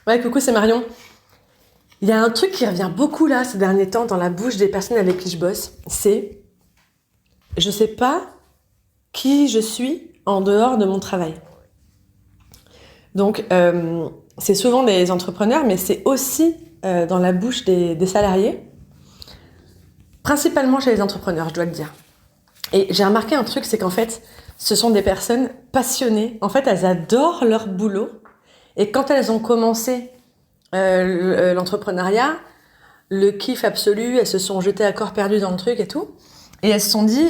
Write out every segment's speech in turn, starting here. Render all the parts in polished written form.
Ouais, coucou, c'est Marion. Il y a un truc qui revient beaucoup là ces derniers temps dans la bouche des personnes avec qui je bosse. C'est je sais pas qui je suis en dehors de mon travail. Donc, c'est souvent des entrepreneurs, mais c'est aussi dans la bouche des salariés. Principalement chez les entrepreneurs, je dois le dire. Et j'ai remarqué un truc, c'est qu'en fait, ce sont des personnes passionnées. En fait, elles adorent leur boulot. Et quand elles ont commencé l'entrepreneuriat, le kiff absolu, elles se sont jetées à corps perdu dans le truc et tout. Et elles se sont dit,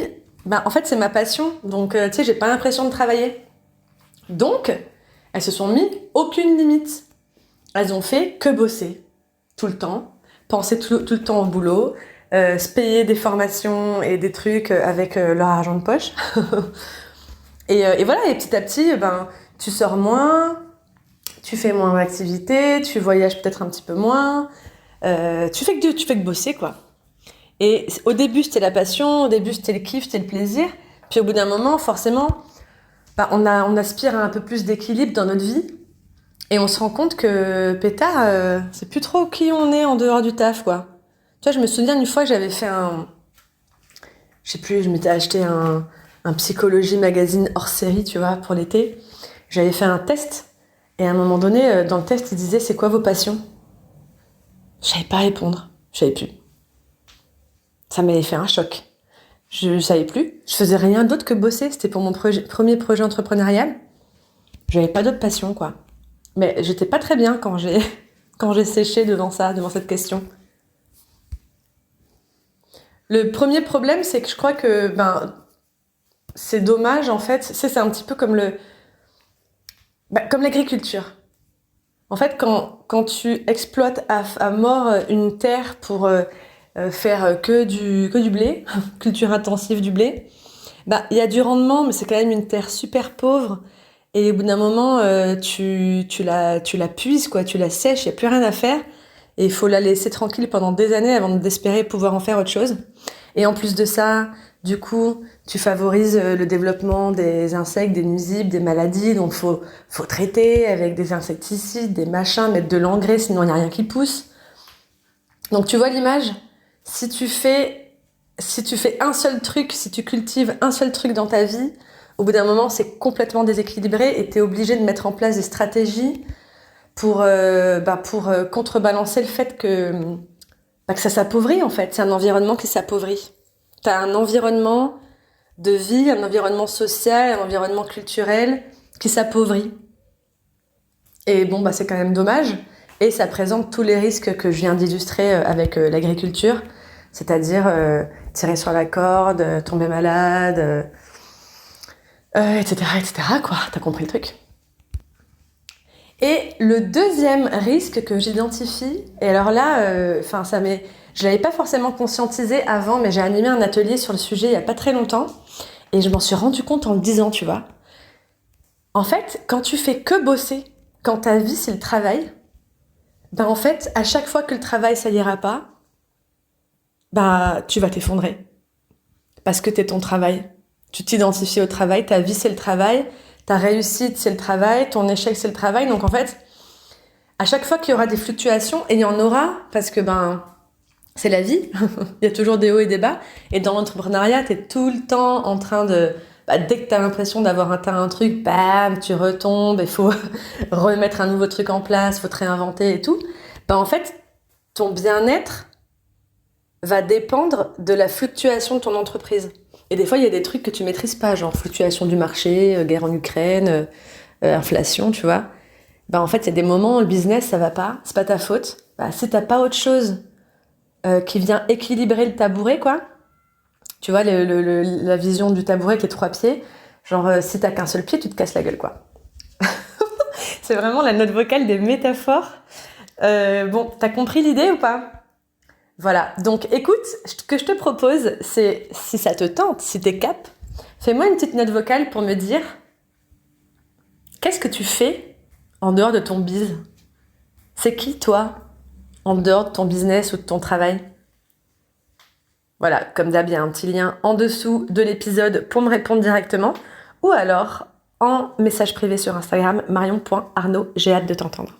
en fait, c'est ma passion, donc tu sais, j'ai pas l'impression de travailler. Donc, elles se sont mis aucune limite. Elles ont fait que bosser, tout le temps, penser tout le temps au boulot, se payer des formations et des trucs avec leur argent de poche. Et voilà, et petit à petit, tu sors moins, tu fais moins d'activités, tu voyages peut-être un petit peu moins, tu fais que bosser, quoi. Et au début, c'était la passion, au début, c'était le kiff, c'était le plaisir. Puis au bout d'un moment, forcément, on aspire à un peu plus d'équilibre dans notre vie. Et on se rend compte que, pétard, c'est plus trop qui on est en dehors du taf, quoi. Tu vois, je me souviens une fois, j'avais fait je sais plus, je m'étais acheté un psychologie magazine hors série, tu vois, pour l'été. J'avais fait un test. Et à un moment donné, dans le test, il disait, c'est quoi vos passions? Je savais pas répondre. Je savais plus. Ça m'avait fait un choc. Je savais plus. Je faisais rien d'autre que bosser. C'était pour mon premier projet entrepreneurial. J'avais pas d'autre passion, quoi. Mais j'étais pas très bien quand j'ai séché devant ça, devant cette question. Le premier problème, c'est que je crois que, c'est dommage, en fait. C'est un petit peu comme comme l'agriculture. En fait, quand tu exploites à mort une terre pour faire que du blé, culture intensive du blé, il y a du rendement, mais c'est quand même une terre super pauvre. Et au bout d'un moment, tu la puises, quoi, tu la sèches, il n'y a plus rien à faire. Et il faut la laisser tranquille pendant des années avant d'espérer pouvoir en faire autre chose. Et en plus de ça, du coup, tu favorises le développement des insectes, des nuisibles, des maladies. Donc, faut traiter avec des insecticides, des machins, mettre de l'engrais, sinon il n'y a rien qui pousse. Donc, tu vois l'image? Si tu fais un seul truc, si tu cultives un seul truc dans ta vie, au bout d'un moment, c'est complètement déséquilibré et tu es obligé de mettre en place des stratégies pour contrebalancer le fait que ça s'appauvrit, en fait. C'est un environnement qui s'appauvrit. Tu as un environnement de vie, un environnement social, un environnement culturel qui s'appauvrit. Et bon, c'est quand même dommage. Et ça présente tous les risques que je viens d'illustrer avec l'agriculture, c'est-à-dire tirer sur la corde, tomber malade, etc., etc., quoi. T'as compris le truc. Et le deuxième risque que j'identifie, et alors là, je l'avais pas forcément conscientisé avant, mais j'ai animé un atelier sur le sujet il y a pas très longtemps, et je m'en suis rendu compte en le disant, tu vois. En fait, quand tu fais que bosser, quand ta vie c'est le travail, en fait, à chaque fois que le travail ça ira pas, tu vas t'effondrer. Parce que t'es ton travail. Tu t'identifies au travail, ta vie c'est le travail, ta réussite c'est le travail, ton échec c'est le travail. Donc en fait, à chaque fois qu'il y aura des fluctuations, et il y en aura, parce que c'est la vie, il y a toujours des hauts et des bas, et dans l'entrepreneuriat, t'es tout le temps en train de... dès que t'as l'impression d'avoir atteint un truc, bam, tu retombes, il faut remettre un nouveau truc en place, faut te réinventer et tout. En fait, ton bien-être va dépendre de la fluctuation de ton entreprise. Et des fois, il y a des trucs que tu maîtrises pas, genre fluctuation du marché, guerre en Ukraine, inflation, tu vois. En fait, il y a des moments où le business, ça va pas, c'est pas ta faute. Si t'as pas autre chose qui vient équilibrer le tabouret, quoi, tu vois, la vision du tabouret qui est 3 pieds, genre si t'as qu'un seul pied, tu te casses la gueule, quoi. C'est vraiment la note vocale des métaphores. T'as compris l'idée ou pas? Voilà, donc écoute, ce que je te propose, c'est, si ça te tente, si t'es cap, fais-moi une petite note vocale pour me dire qu'est-ce que tu fais en dehors de ton biz? C'est qui, toi, en dehors de ton business ou de ton travail? Voilà, comme d'hab, il y a un petit lien en dessous de l'épisode pour me répondre directement, ou alors en message privé sur Instagram, marion.arnaud, j'ai hâte de t'entendre.